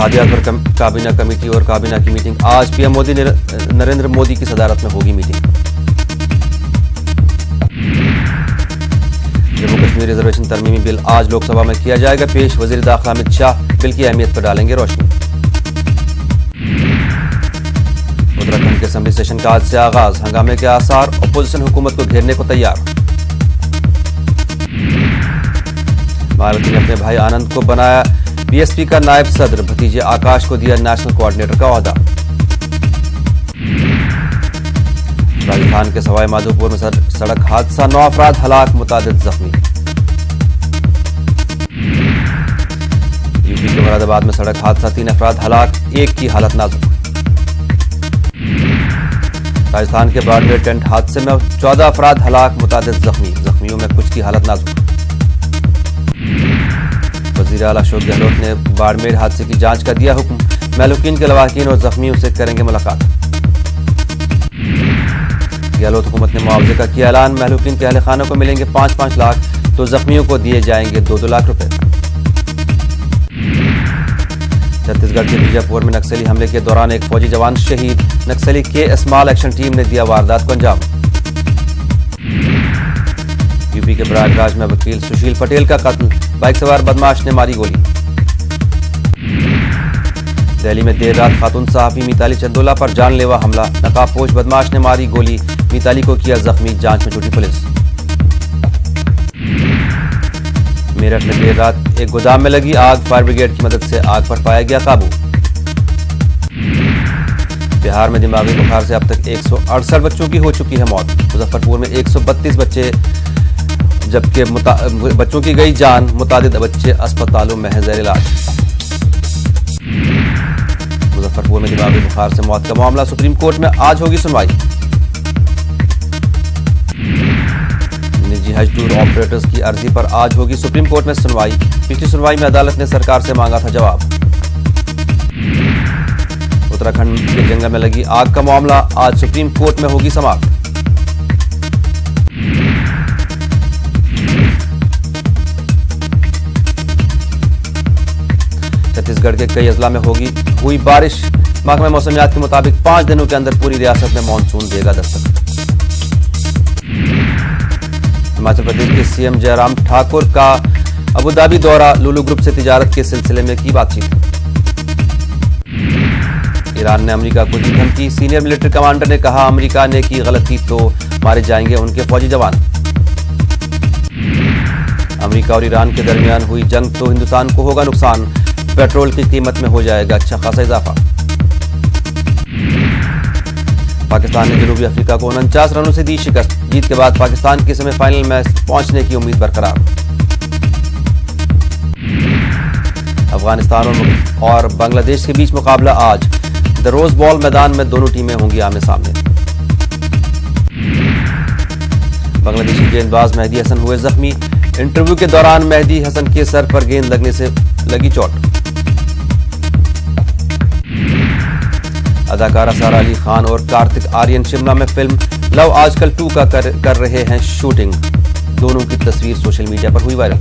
इत्तेहादियात पर काबीना कमेटी और काबीना की मीटिंग आज। पीएम मोदी नरेंद्र मोदी की सदारत में होगी मीटिंग। जम्मू कश्मीर रिजर्वेशन तरमीमी बिल आज लोकसभा में किया जाएगा पेश। वजीर दाखिला अमित शाह बिल की अहमियत पर डालेंगे रोशनी। उत्तराखंड के असेंबली सेशन का आज से आगाज। हंगामे के आसार, अपोजिशन हुकूमत को घेरने को तैयार। मायावती ने अपने भाई आनंद को बनाया बीएसपी का नायब सदर। भतीजे आकाश को दिया नेशनल कोऑर्डिनेटर का ओहदा। राजस्थान के सवाई माधोपुर में सड़क हादसा, 9 अफराद हलाक, मुतादिद जख्मी। यूपी के मुरादाबाद में सड़क हादसा, 3 अफराद हलाक, 1 की हालत नाजुक। राजस्थान के बाड़मेर टेंट हादसे में 14 अफराद हलाक, मुतादिद जख्मी। जख्मियों में कुछ की हालत नाजुक। वजीर आला अशोक गहलोत ने बाड़मेर हादसे की जांच का दिया हुक्म। महलूकीन के लवाहिकीन और जख्मियों से करेंगे मुलाकात। गहलोत हुकूमत ने मुआवजे का किया ऐलान। महलूकीन के अहले खानों को मिलेंगे 5-5 लाख तो जख्मियों को दिए जाएंगे 2-2 लाख रुपए। छत्तीसगढ़ के बीजापुर में नक्सली हमले के दौरान एक फौजी जवान शहीद। नक्सली के स्मॉल एक्शन टीम ने दिया वारदात को अंजाम। यूपी के प्रयागराज में वकील सुशील पटेल का कत्ल, बाइक सवार बदमाश ने मारी गोली। दिल्ली में देर रात खातून सहाफी मिताली चंदोला पर जानलेवा हमला, नकाबपोश बदमाश ने मारी गोली, मिताली को किया जख्मी, जांच में जुटी पुलिस। मेरठ में देर रात एक गोदाम में लगी आग, फायर ब्रिगेड की मदद से आग पर पाया गया काबू। बिहार में दिमागी बुखार से अब तक 168 बच्चों की हो चुकी है मौत। मुजफ्फरपुर में 132 बच्चे जबकि बच्चों की गई जान, मुतादिद बच्चे अस्पतालों में हैं ज़ेर इलाज। मुजफ्फरपुर में दिमागी बुखार से मौत का मामला, सुप्रीम कोर्ट में आज होगी सुनवाई। निजी हज टूर ऑपरेटर्स की अर्जी पर आज होगी सुप्रीम कोर्ट में सुनवाई। पिछली सुनवाई में अदालत ने सरकार से मांगा था जवाब। उत्तराखंड के जंगल में लगी आग का मामला आज सुप्रीम कोर्ट में होगी समाप्त। छत्तीसगढ़ के कई अजला में हुई बारिश। महकमा मौसमियात के मुताबिक 5 दिनों के अंदर पूरी रियासत में मानसून देगा दस्तक। हिमाचल प्रदेश के सीएम जयराम ठाकुर का अबुधाबी दौरा, लुलु ग्रुप से तिजारत के सिलसिले में की बातचीत। ईरान ने अमेरिका को दी धमकी, सीनियर मिलिट्री कमांडर ने कहा अमेरिका ने की गलती तो मारे जाएंगे उनके फौजी जवान। अमेरिका और ईरान के दरमियान हुई जंग तो हिंदुस्तान को होगा नुकसान, पेट्रोल की कीमत में हो जाएगा अच्छा खासा इजाफा। पाकिस्तान ने जनूबी अफ्रीका को 49 रनों से दी शिकस्त। जीत के बाद पाकिस्तान के सेमीफाइनल में पहुंचने की उम्मीद बरकरार। अफगानिस्तान और बांग्लादेश के बीच मुकाबला आज। द रोज बॉल मैदान में दोनों टीमें होंगी आमने सामने। बांग्लादेशी गेंदबाज मेहदी हसन हुए जख्मी। इंटरव्यू के दौरान मेहदी हसन के सर पर गेंद लगने से लगी चोट। अदाकारा सारा अली खान और कार्तिक आर्यन शिमला में फिल्म लव आजकल 2 का कर रहे हैं शूटिंग। दोनों की तस्वीर सोशल मीडिया पर हुई वायरल।